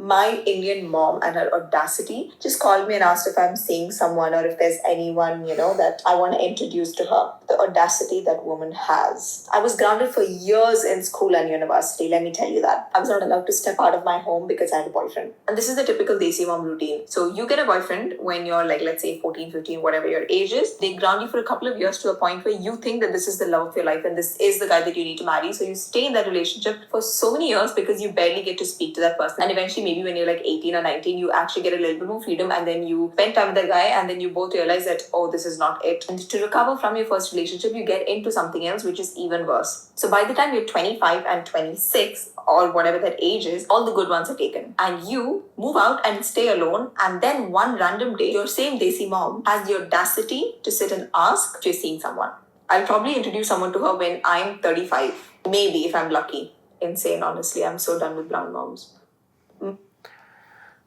My Indian mom and her audacity just called me and asked if I'm seeing someone or if there's anyone, that I want to introduce to her. The audacity that woman has. I was grounded for years in school and university, let me tell you that. I was not allowed to step out of my home because I had a boyfriend. And this is the typical Desi mom routine. So you get a boyfriend when you're like, let's say 14, 15, whatever your age is. They ground you for a couple of years to a point where you think that this is the love of your life and this is the guy that you need to marry. So you stay in that relationship for so many years because you barely get to speak to that person. And eventually, maybe when you're like 18 or 19, you actually get a little bit more freedom and then you spend time with that guy and then you both realize that, oh, this is not it. And to recover from your first relationship, you get into something else, which is even worse. So by the time you're 25 and 26 or whatever that age is, all the good ones are taken. And you move out and stay alone. And then one random day, your same Desi mom has the audacity to sit and ask if you're seeing someone. I'll probably introduce someone to her when I'm 35. Maybe if I'm lucky. Insane, honestly. I'm so done with brown moms.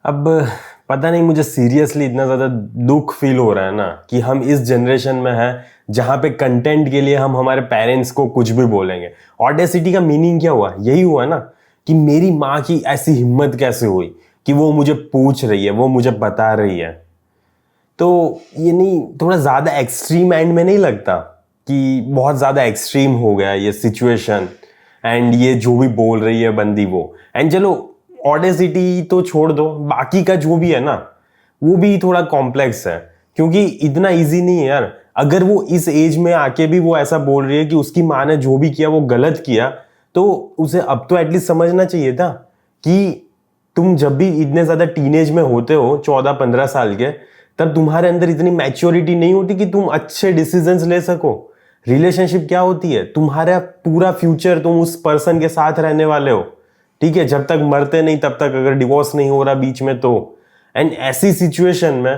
अब पता नहीं मुझे seriously इतना ज़्यादा दुख feel हो रहा है ना कि हम इस जनरेशन में हैं जहाँ पे कंटेंट के लिए हम हमारे पेरेंट्स को कुछ भी बोलेंगे. ऑडेसिटी का मीनिंग क्या हुआ? यही हुआ ना कि मेरी माँ की ऐसी हिम्मत कैसे हुई कि वो मुझे पूछ रही है, वो मुझे बता रही है. तो ये नहीं थोड़ा ज़्यादा एक्सट्रीम एंड में नहीं लगता कि बहुत ज़्यादा एक्सट्रीम हो गया ये सिचुएशन एंड ये जो भी बोल रही है बंदी वो. एंड चलो ऑडेसिटी तो छोड़ दो, बाकी का जो भी है ना वो भी थोड़ा कॉम्प्लेक्स है क्योंकि इतना इजी नहीं है यार. अगर वो इस एज में आके भी वो ऐसा बोल रही है कि उसकी माँ ने जो भी किया वो गलत किया, तो उसे अब तो एटलीस्ट समझना चाहिए था कि तुम जब भी इतने ज़्यादा टीनेज में होते हो 14-15 साल के, तब तुम्हारे अंदर इतनी मैच्योरिटी नहीं होती कि तुम अच्छे डिसीजंस ले सको. रिलेशनशिप क्या होती है? तुम्हारा पूरा फ्यूचर तुम उस पर्सन के साथ रहने वाले हो, ठीक है, जब तक मरते नहीं तब तक, अगर डिवोर्स नहीं हो रहा बीच में तो. एंड ऐसी सिचुएशन में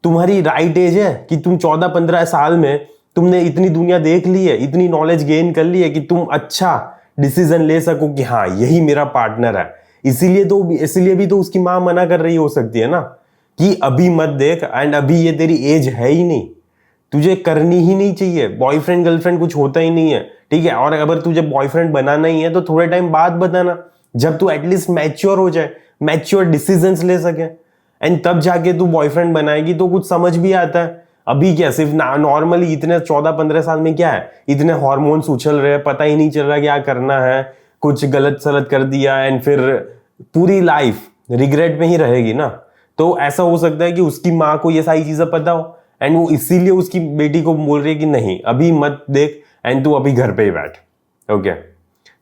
तुम्हारी राइट एज है कि तुम 14-15 साल में तुमने इतनी दुनिया देख ली है, इतनी नॉलेज गेन कर ली है कि तुम अच्छा डिसीजन ले सको कि हाँ यही मेरा पार्टनर है. इसीलिए भी तो उसकी माँ मना कर रही हो सकती है ना कि अभी मत देख एंड अभी ये तेरी एज है ही नहीं, तुझे करनी ही नहीं चाहिए. बॉयफ्रेंड गर्लफ्रेंड कुछ होता ही नहीं है, ठीक है. और अगर तुझे बॉयफ्रेंड बनाना ही है तो थोड़े टाइम बाद बताना, जब तू एटलीस्ट मैच्योर हो जाए, मैच्योर डिसीजंस ले सके, एंड तब जाके तू बॉयफ्रेंड बनाएगी तो कुछ समझ भी आता है. अभी क्या सिर्फ नॉर्मली इतने 14-15 साल में क्या है, इतने हार्मोन्स उछल रहे हैं, पता ही नहीं चल रहा क्या करना है, कुछ गलत सलत कर दिया एंड फिर पूरी लाइफ रिग्रेट में ही रहेगी ना. तो ऐसा हो सकता है कि उसकी माँ को ये सारी चीजें पता हो एंड वो इसीलिए उसकी बेटी को बोल रही है कि नहीं अभी मत देख एंड तू अभी घर पे ही बैठ. ओके,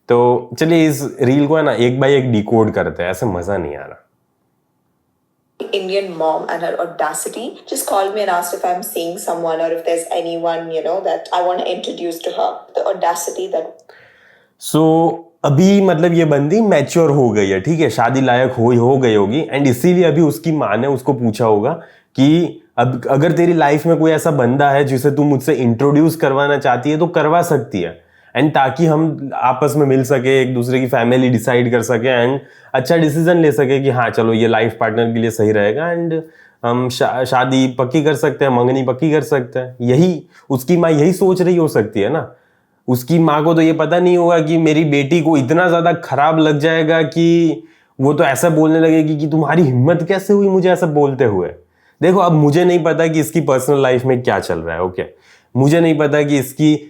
तो चलिए इस रील को है ना एक बाय एक डिकोड करते हैं, ऐसे मजा नहीं आ रहा. Indian mom and her audacity just called me and asked if I'm seeing someone or if there's anyone, that I want to introduce to her. The audacity that... So, अभी मतलब ये बंदी मैच्योर हो गई है, ठीक है, शादी लायक हो गई होगी एंड इसीलिए अभी उसकी माँ ने उसको पूछा होगा कि अब अगर तेरी लाइफ में कोई ऐसा बंदा है जिसे तू मुझसे इंट्रोड्यूस करवाना चाहती है तो करवा सकती है, एंड ताकि हम आपस में मिल सके, एक दूसरे की फैमिली डिसाइड कर सके एंड अच्छा डिसीजन ले सके कि हाँ चलो ये लाइफ पार्टनर के लिए सही रहेगा एंड हम शादी पक्की कर सकते हैं, मंगनी पक्की कर सकते हैं. यही उसकी माँ यही सोच रही हो सकती है ना. उसकी माँ को तो ये पता नहीं होगा कि मेरी बेटी को इतना ज़्यादा खराब लग जाएगा कि वो तो ऐसा बोलने लगेगी कि तुम्हारी हिम्मत कैसे हुई मुझे ऐसा बोलते हुए. देखो अब मुझे नहीं पता कि इसकी पर्सनल लाइफ में क्या चल रहा है, ओके, मुझे नहीं पता कि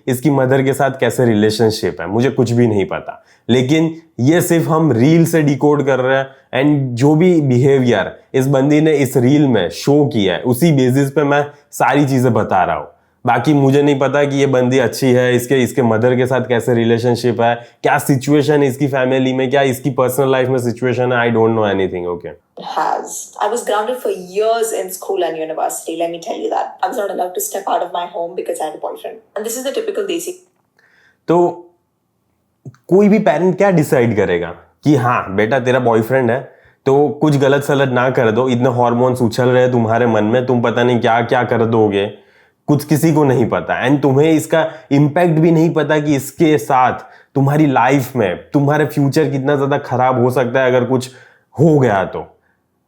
इसकी मदर के साथ कैसे रिलेशनशिप है, मुझे कुछ भी नहीं पता. लेकिन ये सिर्फ हम रील से डिकोड कर रहे हैं एंड जो भी बिहेवियर इस बंदी ने इस रील में शो किया है उसी बेसिस पे मैं सारी चीजें बता रहा हूँ. बाकी मुझे नहीं पता कि ये बंदी अच्छी है, इसके मदर के साथ कैसे रिलेशनशिप है, क्या सिचुएशन है इसकी फैमिली में, क्या इसकी पर्सनल लाइफ में सिचुएशन है. I don't know anything. Okay, I was grounded for years in school and university, let me tell you that. I was not allowed to step out of my home because I had a boyfriend. And this is the typical Desi. तो कोई भी parent क्या decide करेगा कि हाँ बेटा तेरा boyfriend है तो कुछ गलत सलत ना कर दो, इतने हार्मोन्स उछल रहे हैं तुम्हारे मन में, तुम पता नहीं क्या क्या कर दोगे, कुछ किसी को नहीं पता एंड तुम्हें इसका इम्पैक्ट भी नहीं पता कि इसके साथ तुम्हारी लाइफ में तुम्हारे फ्यूचर कितना ज्यादा खराब हो सकता है अगर कुछ हो गया तो.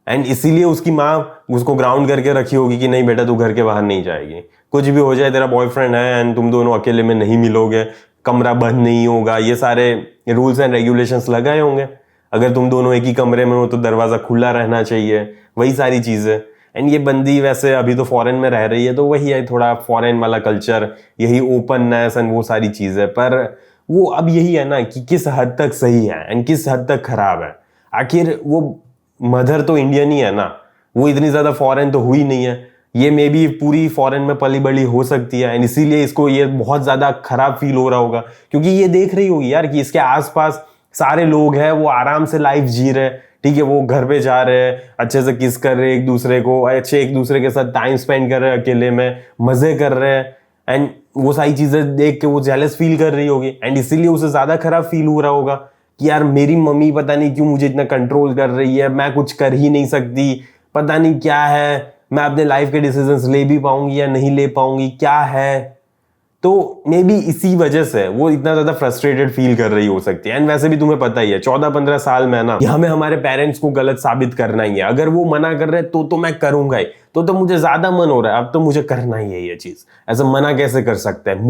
एंड इसीलिए उसकी माँ उसको ग्राउंड करके रखी होगी कि नहीं बेटा तू घर के बाहर नहीं जाएगी, कुछ भी हो जाए तेरा बॉयफ्रेंड है एंड तुम दोनों अकेले में नहीं मिलोगे, कमरा बंद नहीं होगा, ये सारे रूल्स एंड रेगुलेशंस लगाए होंगे. अगर तुम दोनों एक ही कमरे में हो तो दरवाजा खुला रहना चाहिए, वही सारी चीजें। एंड ये बंदी वैसे अभी तो फॉरेन में रह रही है, तो वही है थोड़ा फॉरेन वाला कल्चर, यही ओपननेस एंड वो सारी चीजें। पर वो अब यही है ना कि किस हद तक सही है एंड किस हद तक खराब है। आखिर वो मदर तो इंडियन ही है ना, वो इतनी ज्यादा फॉरेन तो हुई नहीं है। ये मे बी पूरी फॉरेन में पली बड़ी हो सकती है एंड इसीलिए इसको ये बहुत ज्यादा खराब फील हो रहा होगा, क्योंकि ये देख रही होगी यार कि इसके आसपास सारे लोग हैं, वो आराम से लाइफ जी रहे, ठीक है, वो घर पे जा रहे हैं, अच्छे से किस कर रहे हैं एक दूसरे को, अच्छे एक दूसरे के साथ टाइम स्पेंड कर रहे हैं, अकेले में मजे कर रहे हैं। एंड वो सारी चीजें देख के वो जेलस फील कर रही होगी एंड इसीलिए उसे ज्यादा खराब फील हो रहा होगा कि यार मेरी मम्मी पता नहीं क्यों मुझे इतना कंट्रोल कर रही है, मैं कुछ कर ही नहीं सकती, पता नहीं क्या है, मैं अपने लाइफ के डिसीजंस ले भी पाऊंगी या नहीं ले पाऊंगी, क्या है। तो मे बी इसी वजह से वो इतना ज्यादा फ्रस्ट्रेटेड फील कर रही हो सकती है। एंड वैसे भी तुम्हें पता ही है 14-15 साल में ना, हमें हमारे पेरेंट्स को गलत साबित करना ही है। अगर वो मना कर रहे तो मैं करूंगा ही, तो मुझे ज्यादा मन हो रहा है, अब तो मुझे करना ही है ये चीज। ऐसा मना कैसे कर सकते हैं,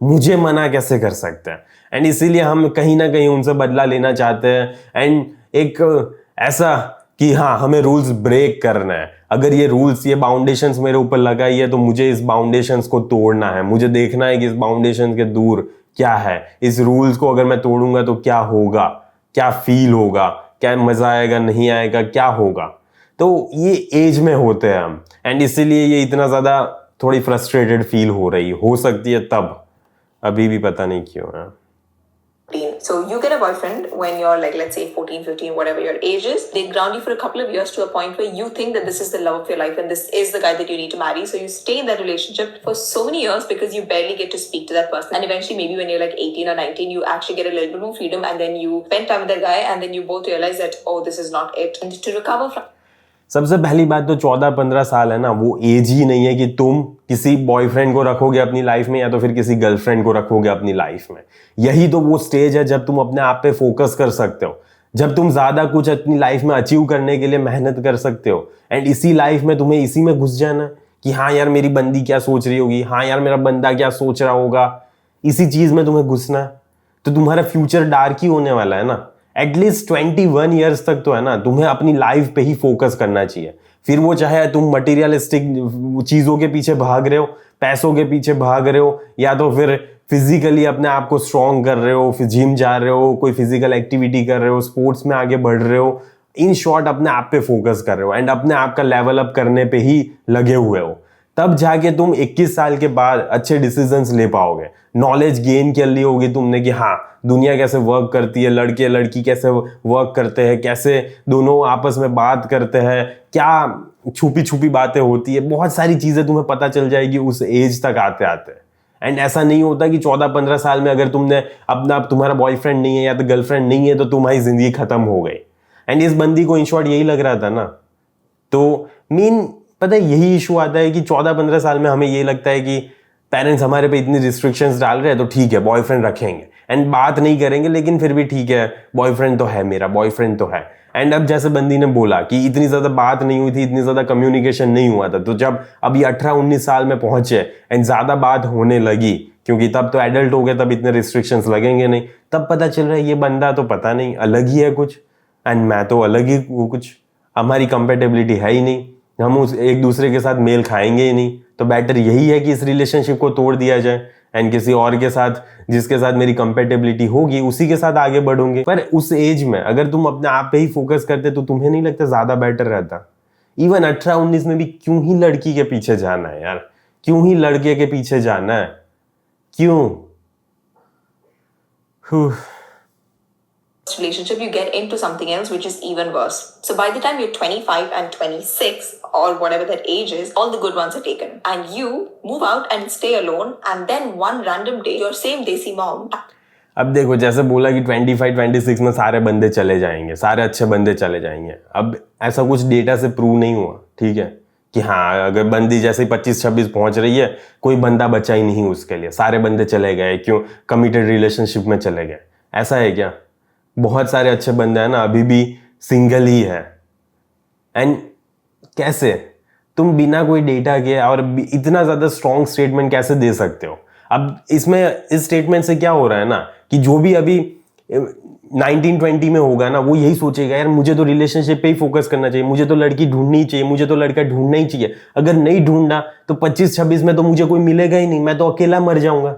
मुझे मना कैसे कर सकते हैं। एंड इसीलिए हम कहीं ना कहीं उनसे बदला लेना चाहते हैं एंड एक ऐसा कि हाँ हमें रूल्स ब्रेक करना है। अगर ये रूल्स, ये बाउंडेशंस मेरे ऊपर लगाई है तो मुझे इस बाउंडेशंस को तोड़ना है, मुझे देखना है कि इस बाउंडेशंस के दूर क्या है, इस रूल्स को अगर मैं तोड़ूंगा तो क्या होगा, क्या फील होगा, क्या मजा आएगा, नहीं आएगा, क्या होगा। तो ये एज में होते हैं हम एंड इसीलिए ये इतना ज्यादा थोड़ी फ्रस्ट्रेटेड फील हो सकती है तब, अभी भी पता नहीं क्यों है। So you get a boyfriend when you're like, let's say 14, 15, whatever your age is. They ground you for a couple of years to a point where you think that this is the love of your life and this is the guy that you need to marry. So you stay in that relationship for so many years because you barely get to speak to that person. And eventually maybe when you're like 18 or 19, you actually get a little bit more freedom and then you spend time with that guy and then you both realize that, oh, this is not it. And to recover from सबसे पहली बात तो 14-15 साल है ना, वो as ही नहीं है कि तुम किसी बॉयफ्रेंड को रखोगे अपनी लाइफ में या तो फिर किसी गर्लफ्रेंड को रखोगे अपनी लाइफ में। यही तो वो स्टेज है जब तुम अपने आप पे फोकस कर सकते हो, जब तुम ज्यादा कुछ अपनी लाइफ में अचीव करने के लिए मेहनत कर सकते हो। एंड इसी लाइफ में तुम्हें इसी में घुस जाना कि हाँ यार मेरी बंदी क्या सोच रही होगी, हाँ यार मेरा बंदा क्या सोच रहा होगा, इसी चीज में तुम्हें घुसना है तो तुम्हारा फ्यूचर डार्क ही होने वाला है ना। एटलीस्ट 21 ईयर्स तक तो है ना तुम्हें अपनी लाइफ पे ही फोकस करना चाहिए। फिर वो चाहे तुम मटेरियलिस्टिक चीजों के पीछे भाग रहे हो, पैसों के पीछे भाग रहे हो, या तो फिर फिजिकली अपने आप को स्ट्रॉन्ग कर रहे हो, फिर जिम जा रहे हो, कोई फिजिकल एक्टिविटी कर रहे हो, स्पोर्ट्स में आगे बढ़ रहे हो, इन शॉर्ट अपने आप पे फोकस कर रहे हो एंड अपने आप का लेवल अप करने पे ही लगे हुए हो, तब जाके तुम 21 साल के बाद अच्छे डिसीजंस ले पाओगे। नॉलेज गेन कर ली होगी तुमने कि हाँ दुनिया कैसे वर्क करती है, लड़के लड़की कैसे वर्क करते हैं, कैसे दोनों आपस में बात करते हैं, क्या छुपी छुपी बातें होती है, बहुत सारी चीजें तुम्हें पता चल जाएगी उस एज तक आते आते। एंड ऐसा नहीं होता कि 14-15 साल में अगर तुमने अपना तुम्हारा बॉयफ्रेंड नहीं है या तो गर्लफ्रेंड नहीं है तो तुम्हारी जिंदगी खत्म हो गई। एंड इस बंदी को इन शॉर्ट यही लग रहा था ना। तो मीन पता है यही इशू आता है कि 14-15 साल में हमें ये लगता है कि पेरेंट्स हमारे पे इतनी रिस्ट्रिक्शंस डाल रहे हैं तो ठीक है बॉयफ्रेंड रखेंगे एंड बात नहीं करेंगे, लेकिन फिर भी ठीक है बॉयफ्रेंड तो है, मेरा बॉयफ्रेंड तो है। एंड अब जैसे बंदी ने बोला कि इतनी ज्यादा बात नहीं हुई थी, इतनी ज्यादा कम्युनिकेशन नहीं हुआ था, तो जब अब ये 18-19 साल में पहुंचे एंड ज्यादा बात होने लगी, क्योंकि तब तो एडल्ट हो गए, तब इतने रिस्ट्रिक्शंस लगेंगे नहीं, तब पता चल रहा है ये बंदा तो पता नहीं अलग ही है कुछ एंड मैं तो अलग ही हूँ कुछ, हमारी कंपेटेबिलिटी है ही नहीं, हम उस एक दूसरे के साथ मेल खाएंगे ही नहीं। तो बेटर यही है कि इस रिलेशनशिप को तोड़ दिया जाए एंड किसी और के साथ जिसके साथ मेरी कंपेटेबिलिटी होगी उसी के साथ आगे बढ़ूंगे। पर उस एज में अगर तुम अपने आप पे ही फोकस करते तो तुम्हें नहीं लगता ज्यादा बेटर रहता? इवन 18-19 में भी क्यों ही लड़की के पीछे जाना है यार, क्यों ही लड़के के पीछे जाना है, क्यों? relationship, you get into something else which is even worse. So by the time you're 25 and 26 or whatever that age is, all the good ones are taken and you move out and stay alone, and then one random day your same desi mom. अब देखो जैसे बोला कि 25-26 में सारे बंदे चले जाएंगे, सारे अच्छे बंदे चले जाएंगे। अब ऐसा कुछ डेटा से प्रूव नहीं हुआ, ठीक है, कि हाँ अगर बंदी जैसे ही 25-26 पहुंच रही है कोई बंदा बचा ही नहीं उसके लिए, सारे बंदे चले गए, क्यों? कमिटेड रिलेशनशिप में चले गए। ऐसा है क्या? बहुत सारे अच्छे बंदे हैं ना अभी भी सिंगल ही है। एंड कैसे तुम बिना कोई डेटा के और इतना ज्यादा स्ट्रॉन्ग स्टेटमेंट कैसे दे सकते हो? अब इसमें इस स्टेटमेंट से क्या हो रहा है ना कि जो भी अभी 1920 में होगा ना, वो यही सोचेगा यार मुझे तो रिलेशनशिप पे ही फोकस करना चाहिए, मुझे तो लड़की ढूंढनी ही चाहिए, मुझे तो लड़का ढूंढना ही चाहिए। अगर नहीं ढूंढना तो 25-26 में तो मुझे कोई मिलेगा ही नहीं, मैं तो अकेला मर जाऊंगा,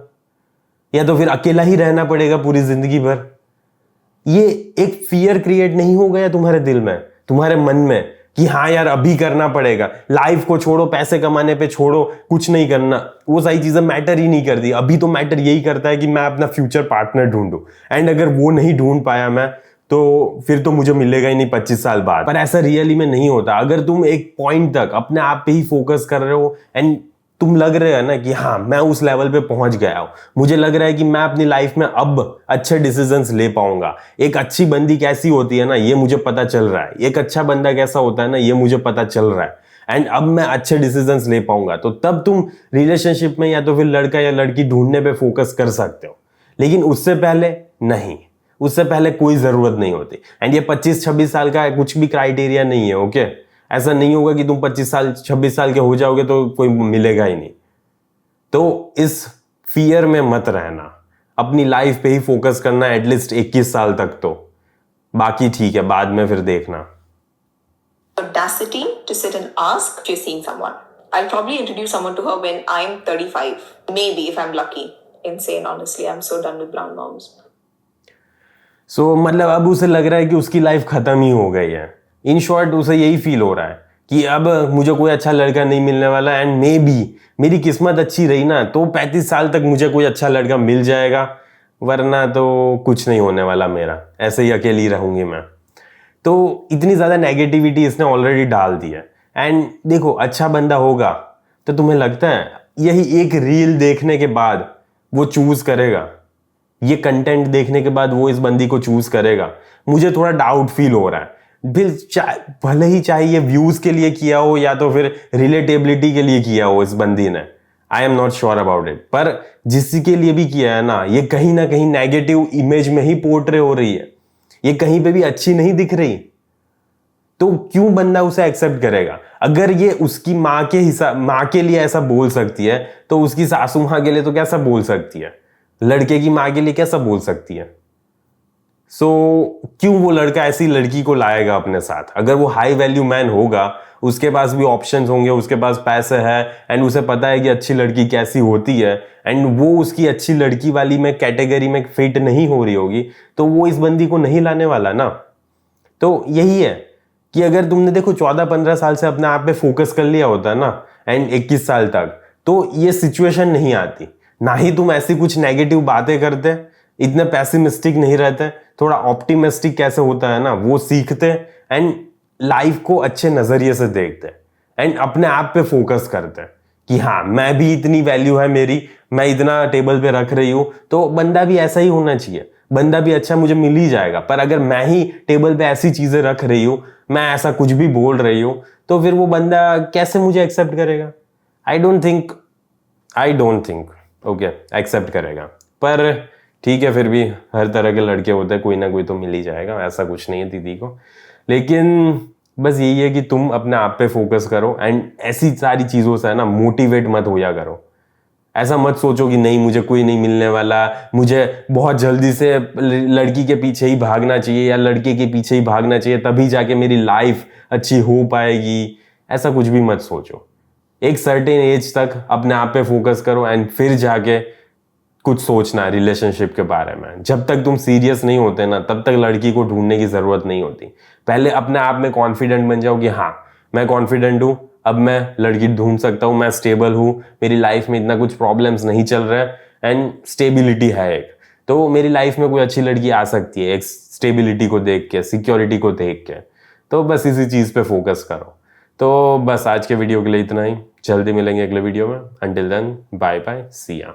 या तो फिर अकेला ही रहना पड़ेगा पूरी जिंदगी भर। ये एक फियर क्रिएट नहीं हो गया तुम्हारे दिल में, तुम्हारे मन में, कि हाँ यार अभी करना पड़ेगा, लाइफ को छोड़ो, पैसे कमाने पे छोड़ो, कुछ नहीं करना, वो सारी चीजें मैटर ही नहीं करती। अभी तो मैटर यही करता है कि मैं अपना फ्यूचर पार्टनर ढूंढूं, एंड अगर वो नहीं ढूंढ पाया मैं, तो फिर तो मुझे मिलेगा ही नहीं 25 साल बाद। पर ऐसा रियली में नहीं होता। अगर तुम एक पॉइंट तक अपने आप पे ही फोकस कर रहे हो एंड तुम लग रहे हो ना कि हाँ मैं उस लेवल पे पहुंच गया हूं, मुझे लग रहा है कि मैं अपनी लाइफ में अब अच्छे डिसीजंस ले पाऊंगा, एक अच्छी बंदी कैसी होती है ना ये मुझे पता चल रहा है, एक अच्छा बंदा कैसा होता है ना ये मुझे पता चल रहा है, एंड अब मैं अच्छे डिसीजंस ले पाऊंगा, तो तब तुम रिलेशनशिप में या तो फिर लड़का या लड़की ढूंढने पे फोकस कर सकते हो। लेकिन उससे पहले नहीं, उससे पहले कोई जरूरत नहीं होती। एंड ये 25-26 साल का कुछ भी क्राइटेरिया नहीं है, ओके? ऐसा नहीं होगा कि तुम 25-26 साल के हो जाओगे तो कोई मिलेगा ही नहीं। तो इस फियर में मत रहना, अपनी लाइफ पे ही फोकस करना एटलीस्ट 21 साल तक। तो बाकी ठीक है, बाद में फिर देखना। Audacity to sit and ask if you're seeing someone. I'll probably introduce someone to her when I'm 35. Maybe if I'm lucky. Insane, honestly. I'm so done with brown moms. सो मतलब अब उसे लग रहा है कि उसकी लाइफ खत्म ही हो गई है। इन शॉर्ट उसे यही फील हो रहा है कि अब मुझे कोई अच्छा लड़का नहीं मिलने वाला, एंड मे बी मेरी किस्मत अच्छी रही ना तो 35 साल तक मुझे कोई अच्छा लड़का मिल जाएगा, वरना तो कुछ नहीं होने वाला मेरा, ऐसे ही अकेली रहूंगी मैं। तो इतनी ज़्यादा नेगेटिविटी इसने ऑलरेडी डाल दी है। एंड देखो, अच्छा बंदा होगा तो तुम्हें लगता है यही एक रील देखने के बाद वो चूज करेगा, ये कंटेंट देखने के बाद वो इस बंदी को चूज करेगा? मुझे थोड़ा डाउट फील हो रहा है। फिर भले ही चाहे ये व्यूज के लिए किया हो या तो फिर रिलेटेबिलिटी के लिए किया हो इस बंदी ने, I am not sure about it, पर जिसके लिए भी किया है ना, ये कहीं ना कहीं नेगेटिव इमेज में ही पोर्ट्रे हो रही है, ये कहीं पे भी अच्छी नहीं दिख रही। तो क्यों बंदा उसे एक्सेप्ट करेगा? अगर ये उसकी माँ के लिए ऐसा बोल सकती है तो उसकी सासू माँ के लिए तो कैसा बोल सकती है, लड़के की माँ के लिए कैसा बोल सकती है? क्यों वो लड़का ऐसी लड़की को लाएगा अपने साथ? अगर वो हाई वैल्यू मैन होगा, उसके पास भी ऑप्शंस होंगे, उसके पास पैसे है, एंड उसे पता है कि अच्छी लड़की कैसी होती है, एंड वो उसकी अच्छी लड़की वाली में कैटेगरी में फिट नहीं हो रही होगी, तो वो इस बंदी को नहीं लाने वाला ना। तो यही है कि अगर तुमने देखो 14-15 साल से अपने आप पे फोकस कर लिया होता ना, एंड 21 साल तक, तो ये सिचुएशन नहीं आती, ना ही तुम ऐसी कुछ नेगेटिव बातें करते, इतने पैसिमिस्टिक नहीं रहते, थोड़ा ऑप्टिमिस्टिक कैसे होता है ना वो सीखते, एंड लाइफ को अच्छे नजरिए से देखते, एंड अपने आप पे फोकस करते कि हाँ मैं भी इतनी वैल्यू है मेरी, मैं इतना टेबल पे रख रही हूं, तो बंदा भी ऐसा ही होना चाहिए, बंदा भी अच्छा मुझे मिल ही जाएगा। पर अगर मैं ही टेबल पे ऐसी चीजें रख रही हूं, मैं ऐसा कुछ भी बोल रही हूं, तो फिर वो बंदा कैसे मुझे एक्सेप्ट करेगा? I don't think okay accept करेगा। पर ठीक है, फिर भी हर तरह के लड़के होते हैं, कोई ना कोई तो मिल ही जाएगा, ऐसा कुछ नहीं है दीदी को। लेकिन बस यही है कि तुम अपने आप पे फोकस करो, एंड ऐसी सारी चीज़ों से है ना मोटिवेट मत होया करो। ऐसा मत सोचो कि नहीं मुझे कोई नहीं मिलने वाला, मुझे बहुत जल्दी से लड़की के पीछे ही भागना चाहिए या लड़के के पीछे ही भागना चाहिए, तभी जाके मेरी लाइफ अच्छी हो पाएगी। ऐसा कुछ भी मत सोचो। एक सर्टेन एज तक अपने आप पे फोकस करो, एंड फिर जाके कुछ सोचना रिलेशनशिप के बारे में। जब तक तुम सीरियस नहीं होते ना, तब तक लड़की को ढूंढने की जरूरत नहीं होती। पहले अपने आप में कॉन्फिडेंट बन जाओ कि हाँ मैं कॉन्फिडेंट हूं, अब मैं लड़की ढूंढ सकता हूं, मैं स्टेबल हूं, मेरी लाइफ में इतना कुछ प्रॉब्लम्स नहीं चल रहे हैं, एंड स्टेबिलिटी है एक, तो मेरी लाइफ में कोई अच्छी लड़की आ सकती है एक स्टेबिलिटी को देख के, सिक्योरिटी को देख के। तो बस इसी चीज पे फोकस करो। तो बस आज के वीडियो के लिए इतना ही, जल्दी मिलेंगे अगले वीडियो में। अंटिल देन बाय बाय, सी या।